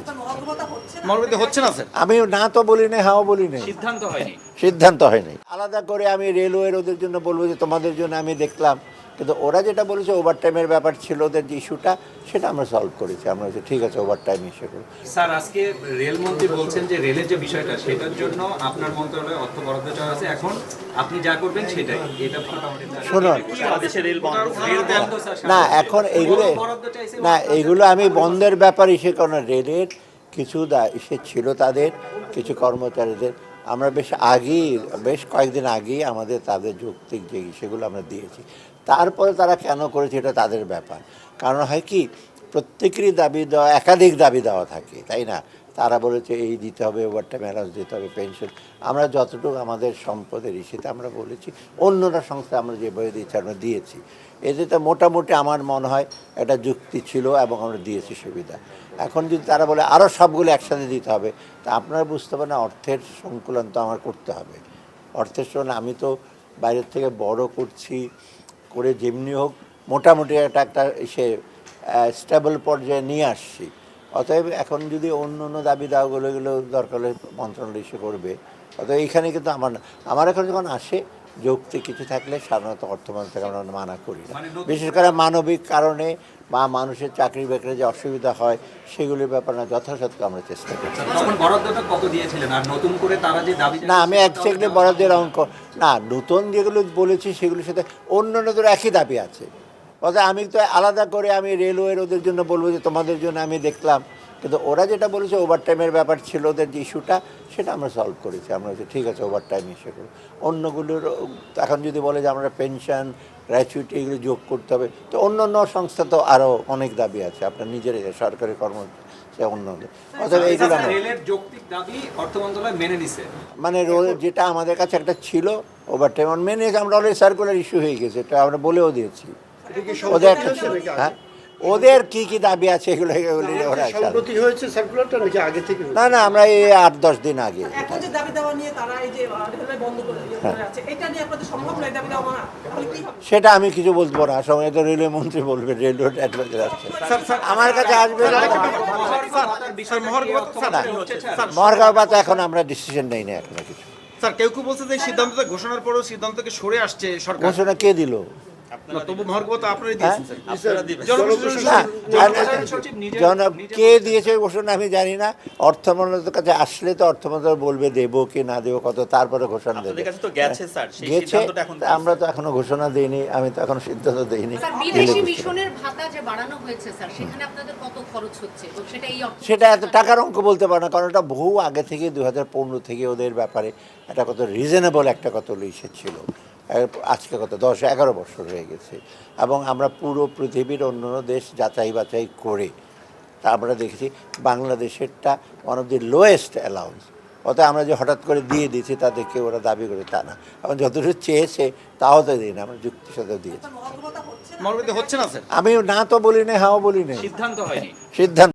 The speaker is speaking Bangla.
দিয়েছি। মর্মবিত হচ্ছে না স্যার। আমি না তো বলি না, হাও বলি না, সিদ্ধান্ত হয়নি। আলাদা করে আমি রেলওয়ের ওদের জন্য বলবো যে তোমাদের জন্য আমি দেখলাম, কিন্তু ওরা যেটা বলেছে ওভারটাইমের ব্যাপার ছিল ওদের যে ইস্যুটা, সেটা আমরা সলভ করেছি। আমরা বলছি ঠিক আছে, ওভারটাইম ইস্যু করবো। স্যার, আজকে রেলমন্ত্রী বলছেন যে রেলের যে বিষয়টা সেটার জন্য আপনার মন্ত্রণালয়ে অর্থ বরাদ্দ চাওয়া আছে, এখন আপনি যা করবেন সেটাই। এটা শুনুন, না এখন এইগুলো আমি বন্ধের ব্যাপার ইসে কোনো রেলের কিছু ইসে ছিল, তাদের কিছু কর্মচারীদের আমরা বেশ কয়েকদিন আগেই আমাদের তাদের যৌক্তিক যে সেগুলো আমরা দিয়েছি। তারপরে তারা কেন করেছে এটা তাদের ব্যাপার। কারণ হয় কি, প্রত্যেকেরই দাবি দেওয়া, একাধিক দাবি দেওয়া থাকে, তাই না? তারা বলেছে এই দিতে হবে, ওভারটাইম অ্যালাউন্স দিতে হবে, পেনশন। আমরা যতটুকু আমাদের সম্পদের ইস্যুতে আমরা বলেছি, অন্যরা সংস্থা আমরা যেভাবে দিয়েছি আমরা দিয়েছি। এতে তো মোটামুটি আমার মনে হয় একটা যুক্তি ছিল এবং আমরা দিয়েছি সুবিধা। এখন যদি তারা বলে আরও সবগুলো একসাথে দিতে হবে, তা আপনারা বুঝতে পারেন অর্থের সংকুলন তো আমার করতে হবে। অর্থের সঙ্গে আমি তো বাইরের থেকে বড় করছি, করে যেমনি হোক মোটামুটি একটা সে স্টেবল পর্যায়ে নিয়ে আসছি। অতএব এখন যদি অন্য অন্য দাবি দাওয়াগুলো এগুলো দরকার হলে মন্ত্রণালয় ইস্যু করবে। অতএব এইখানে কিন্তু আমার এখন যখন আসে যৌক্তিক কিছু থাকলে সাধারণত অর্থমন্ত্রী থেকে আমরা মানা করি না। বিশেষ করে মানবিক কারণে বা মানুষের চাকরি বাকরি যে অসুবিধা হয় সেগুলির ব্যাপারে যথাসাধ্য আমরা চেষ্টা করি। না, আমি একজাক্টলি বরাদ্দের অঙ্ক না, নতুন যেগুলো বলেছি সেগুলির সাথে অন্য নতুন একই দাবি আছে। অর্থাৎ আমি তো আলাদা করে আমি রেলওয়ের ওদের জন্য বলবো যে তোমাদের জন্য আমি দেখলাম, কিন্তু ওরা যেটা বলেছে ওভারটাইমের ব্যাপার ছিল ওদের যে ইস্যুটা, সেটা আমরা সলভ করেছি। আমরা বলছি ঠিক আছে, ওভারটাইম ইস্যু করবো। অন্যগুলোর এখন যদি বলে যে আমরা পেনশন, গ্র্যাচুইটি এগুলো যোগ করতে হবে, তো অন্য অন্য সংস্থা তো আরও অনেক দাবি আছে, আপনার নিজের সরকারি সে অন্য অথবা এইগুলো মানে যেটা আমাদের কাছে একটা ছিল ওভারটাইম মেনে আমরা অলরেডি সার্কুলার ইস্যু হয়ে গেছে, এটা আমরা বলেও দিয়েছি। ওদের একটা ছিল, হ্যাঁ, ওদের কি কি দাবি আছে এগুলো ওরা না না আমরা এই 8-10 দিন আগে। সেটা আমি কিছু বলতে পারবো না, সময় তো রেলওয়ে মন্ত্রী বলবে, রেলওয়ে অ্যাডভাইজার আসছে আমার কাছে আসবে। মহার্ঘ ভাতা এখন আমরা ডিসিশন নেই না এখনো কিছু। স্যার, কেউ কেউ বলছে যে সিদ্ধান্তটা ঘোষণার পরও সিদ্ধান্ত থেকে সরে আসছে সরকার। ঘোষণা কে দিল? কে দিয়েছে ঘোষণা আমি জানি না। অর্থ মন্ত্রণালয়ের কাছে আসলে তো অর্থ মন্ত্রণালয় বলবে দেবো কি না দেবো কত, তারপরে ঘোষণা দেবে। গেছে, আমরা তো এখনো ঘোষণা দিইনি, আমি তো এখনো সিদ্ধান্ত দিইনি। সেটা এত টাকার অঙ্ক বলতে পারে না, কারণ এটা বহু আগে থেকে 2015 থেকে ওদের ব্যাপারে এটা কত রিজনেবল একটা কত লিসে ছিল। আজকে কত 10-11 বছর হয়ে গেছে, এবং আমরা পুরো পৃথিবীর অন্য দেশ যাচাই বাছাই করে তা আমরা দেখেছি বাংলাদেশেরটা one of the lowest allowance. অতএব আমরা যে হঠাৎ করে দিয়ে দিয়েছি তাদেরকে ওরা দাবি করে তা না, এবং যতটুকু চেয়েছে তাও তো দিই না, আমরা যুক্তির সাথে দিয়েছি। হচ্ছে না স্যার। আমি না তো বলি না, হাও বলি না, সিদ্ধান্ত